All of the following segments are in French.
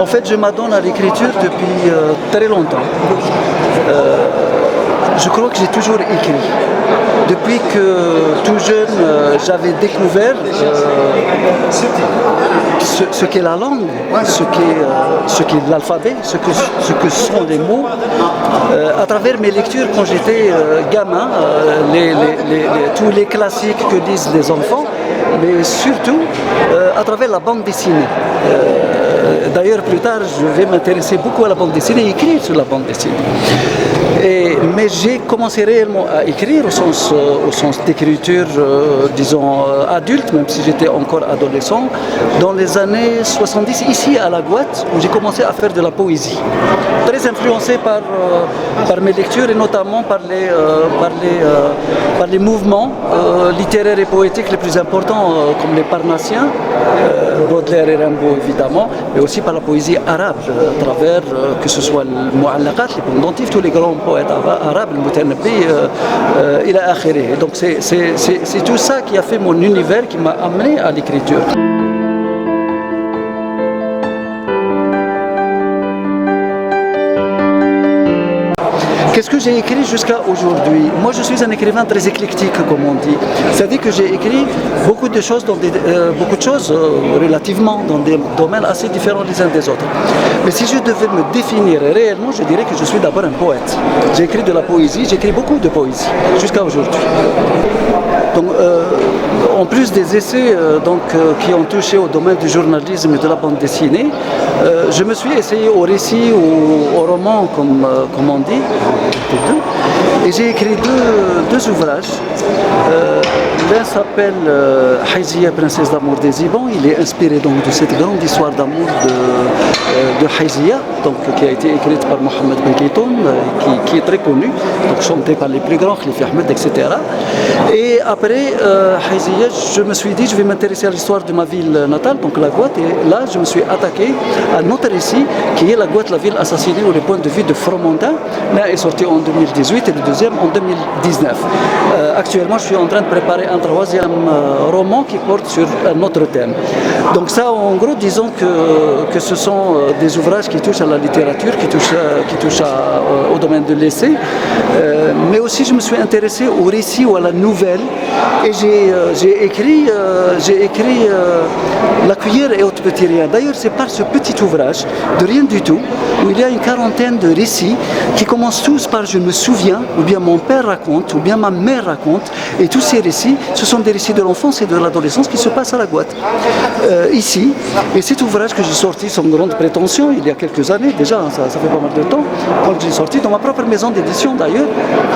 fait, je m'adonne à l'écriture depuis très longtemps. Je crois que j'ai toujours écrit. Depuis que tout jeune, j'avais découvert ce qu'est la langue, ce qu'est l'alphabet, ce que sont les mots. À travers mes lectures quand j'étais gamin, tous les classiques que disent les enfants, mais surtout à travers la bande dessinée. D'ailleurs, plus tard, je vais m'intéresser beaucoup à la bande dessinée et écrire sur la bande dessinée. Mais j'ai commencé réellement à écrire au sens d'écriture, disons, adulte, même si j'étais encore adolescent, dans les années 70, ici à la Guatte, où j'ai commencé à faire de la poésie. Très influencé par mes lectures et notamment par les mouvements littéraires et poétiques les plus importants, comme les Parnassiens, Baudelaire et Rimbaud évidemment, mais aussi par la poésie arabe, à travers que ce soit le Mu'allaqat, les pendentifs, tous les grands poètes arabes, le Mutanabbi, ila akhirih. Donc c'est tout ça qui a fait mon univers, qui m'a amené à l'écriture. Qu'est-ce que j'ai écrit jusqu'à aujourd'hui? Moi, je suis un écrivain très éclectique, comme on dit. C'est-à-dire que j'ai écrit beaucoup de choses, relativement dans des domaines assez différents les uns des autres. Mais si je devais me définir réellement, je dirais que je suis d'abord un poète. J'ai écrit de la poésie, j'ai écrit beaucoup de poésie, jusqu'à aujourd'hui. Donc, en plus des essais qui ont touché au domaine du journalisme et de la bande dessinée, je me suis essayé au récit ou au roman, comme on dit, et j'ai écrit deux ouvrages. L'un s'appelle Haïzia, princesse d'amour des Ibans. Il est inspiré donc de cette grande histoire d'amour de Haïzia, qui a été écrite par Mohamed Ben Kitoun, qui est très connu, donc chantée par les plus grands, Khalifa Ahmed, etc. Et après Haïzia, je me suis dit, je vais m'intéresser à l'histoire de ma ville natale, donc la Guatte, et là je me suis attaqué à un autre récit, qui est la Guatte, la ville assassinée, ou le point de vue de Fromentin. L'un est sorti en 2018 et le deuxième en 2019. Actuellement, je suis en train de préparer un troisième roman qui porte sur un autre thème. Donc ça, en gros, disons que ce sont des ouvrages qui touchent à la littérature, qui touchent au domaine de l'essai, mais aussi je me suis intéressé au récit ou à la nouvelle, et j'ai écrit La cuillère et autres petits riens. D'ailleurs, c'est par ce petit ouvrage de rien du tout, où il y a une quarantaine de récits qui commencent tous par je me souviens, ou bien mon père raconte, ou bien ma mère raconte, et tous ces récits, ce sont des récits de l'enfance et de l'adolescence qui se passent à la Guatte, ici. Et cet ouvrage que j'ai sorti sans grande prétention, il y a quelques années déjà, ça fait pas mal de temps, quand j'ai sorti dans ma propre maison d'édition d'ailleurs,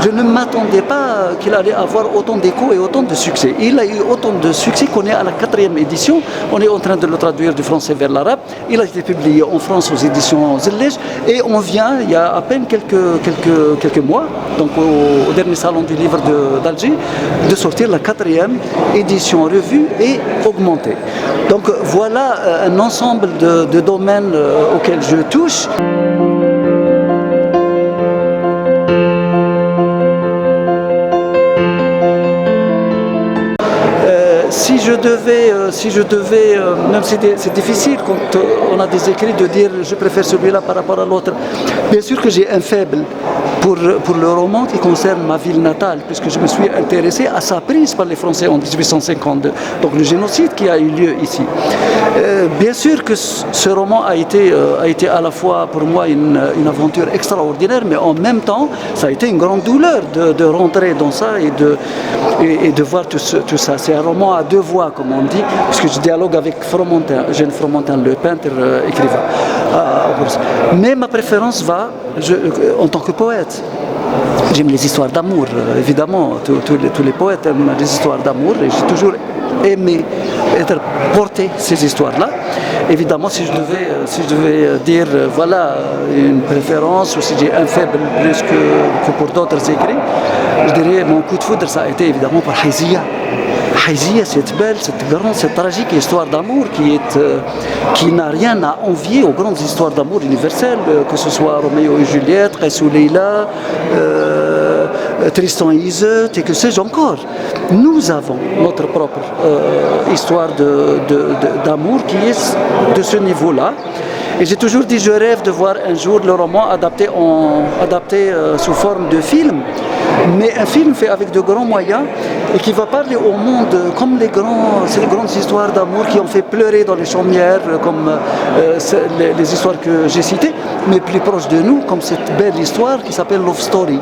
je ne m'attendais pas qu'il allait avoir autant d'écho et autant de succès. Il a eu autant de succès qu'on est à la 4e édition, on est en train de le traduire du français vers l'arabe, il a été publié en France aux éditions Zellej, et on vient, il y a à peine quelques mois, donc au dernier salon du livre d'Alger, de sortir la 4e édition revue et augmentée. Donc voilà un ensemble de domaines auxquels je touche. Si je devais, même si c'est difficile quand on a des écrits de dire je préfère celui-là par rapport à l'autre, bien sûr que j'ai un faible pour le roman qui concerne ma ville natale, puisque je me suis intéressé à sa prise par les Français en 1852, donc le génocide qui a eu lieu ici. Bien sûr que ce roman a été à la fois pour moi une aventure extraordinaire, mais en même temps, ça a été une grande douleur de rentrer dans ça et de voir tout ça. C'est un roman à deux voix, comme on dit, puisque je dialogue avec Fromentin, Eugène Fromentin, le peintre écrivain. Mais ma préférence va, en tant que poète. J'aime les histoires d'amour, évidemment, tous les poètes aiment les histoires d'amour, et j'ai toujours aimé être porté ces histoires-là. Évidemment, si je devais dire voilà une préférence, ou si j'ai un faible plus que pour d'autres écrits, je dirais mon coup de foudre, ça a été évidemment par Haïzia. Haïzia, cette belle, cette grande, cette tragique histoire d'amour qui n'a rien à envier aux grandes histoires d'amour universelles, que ce soit Roméo et Juliette, Reiss ou Leila, Tristan et Iseult, et que sais-je encore. Nous avons notre propre histoire d'amour qui est de ce niveau-là. Et j'ai toujours dit, je rêve de voir un jour le roman adapté sous forme de film, mais un film fait avec de grands moyens et qui va parler au monde comme les grandes histoires d'amour qui ont fait pleurer dans les chaumières, comme les histoires que j'ai citées, mais plus proche de nous, comme cette belle histoire qui s'appelle Love Story,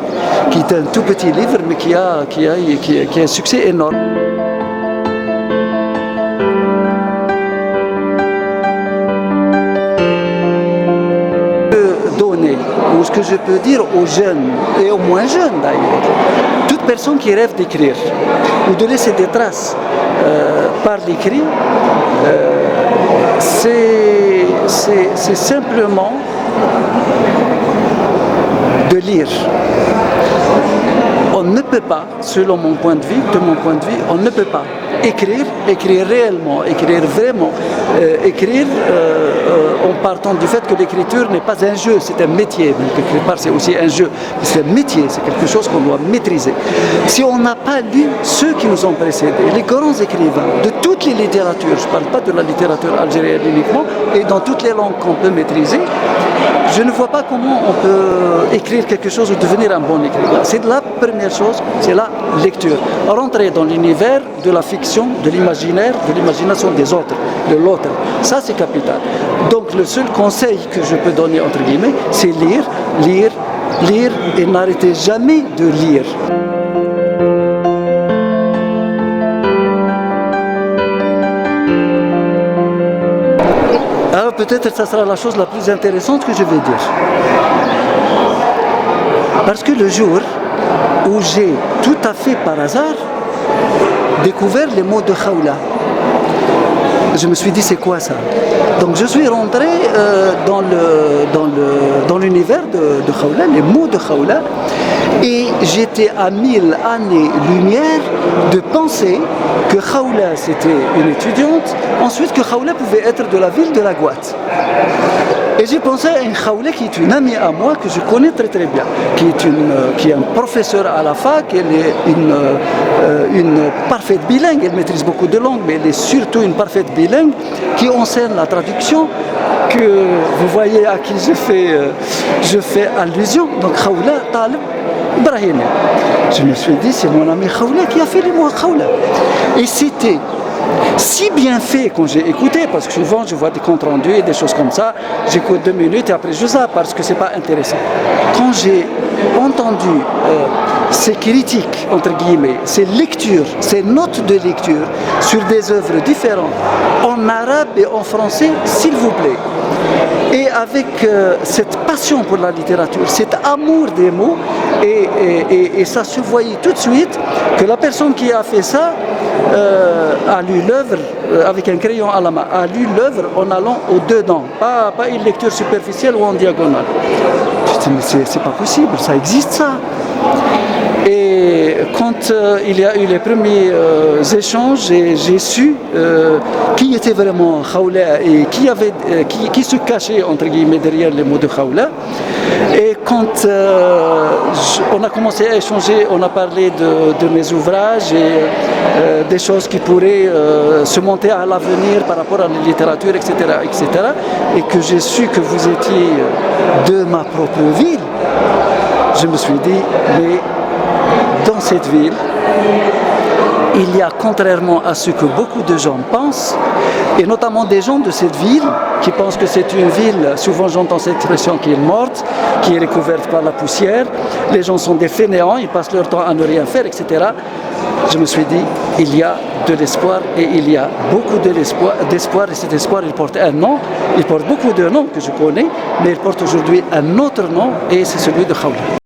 qui est un tout petit livre, mais qui a un succès énorme. Ou ce que je peux dire aux jeunes, et aux moins jeunes d'ailleurs, toute personne qui rêve d'écrire ou de laisser des traces par l'écrit, c'est simplement de lire. On ne peut pas, selon mon point de vue, on ne peut pas écrire réellement, écrire vraiment, écrire en partant du fait que l'écriture n'est pas un jeu, c'est un métier. Donc, quelque part, c'est aussi un jeu, c'est un métier, c'est quelque chose qu'on doit maîtriser. Si on n'a pas lu ceux qui nous ont précédés, les grands écrivains de toutes les littératures, je ne parle pas de la littérature algérienne uniquement, et dans toutes les langues qu'on peut maîtriser, je ne vois pas comment on peut écrire quelque chose ou devenir un bon écrivain. C'est la première chose, c'est la lecture. Rentrer dans l'univers de la fiction, de l'imaginaire, de l'imagination des autres, de l'autre. Ça, c'est capital. Donc, le seul conseil que je peux donner, entre guillemets, c'est lire, lire, lire et n'arrêtez jamais de lire. Alors peut-être que ça sera la chose la plus intéressante que je vais dire. Parce que le jour où j'ai tout à fait par hasard découvert les mots de Khawla, je me suis dit c'est quoi ça? Donc je suis rentré dans l'univers de Khawla, les mots de Khawla, et j'étais à 1000 années-lumière de penser que Khawla c'était une étudiante, ensuite que Khawla pouvait être de la ville de la Guatte. Et j'ai pensé à une Khawla qui est une amie à moi que je connais très très bien, qui est un professeur à la fac, elle est une parfaite bilingue, elle maîtrise beaucoup de langues, mais elle est surtout une parfaite bilingue qui enseigne la traduction, que vous voyez à qui je fais allusion, donc Khawla Talib Ibrahimi. Je me suis dit, c'est mon ami Khawla qui a fait les mots Khawla. Et c'était si bien fait quand j'ai écouté, parce que souvent je vois des comptes rendus et des choses comme ça, j'écoute 2 minutes et après je zappe parce que c'est pas intéressant. Quand j'ai entendu ces critiques, entre guillemets, ces lectures, ces notes de lecture sur des œuvres différentes, en arabe et en français, s'il vous plaît, et avec cette passion pour la littérature, cet amour des mots, et ça se voyait tout de suite que la personne qui a fait ça a lu l'œuvre avec un crayon à la main, a lu l'œuvre en allant au-dedans, pas une lecture superficielle ou en diagonale. Je dis, mais c'est pas possible, ça existe ça. Et quand il y a eu les premiers échanges, j'ai su qui était vraiment Khawla et qui se cachait entre guillemets derrière les mots de Khawla. Et quand on a commencé à échanger, on a parlé de mes ouvrages et des choses qui pourraient se monter à l'avenir par rapport à la littérature, etc., etc. Et que j'ai su que vous étiez de ma propre ville, je me suis dit, mais dans cette ville, il y a, contrairement à ce que beaucoup de gens pensent, et notamment des gens de cette ville qui pensent que c'est une ville, souvent j'entends cette expression, qui est morte, qui est recouverte par la poussière, les gens sont des fainéants, ils passent leur temps à ne rien faire, etc. Je me suis dit, il y a de l'espoir et il y a beaucoup d'espoir et cet espoir il porte un nom, il porte beaucoup de noms que je connais, mais il porte aujourd'hui un autre nom et c'est celui de Khawla.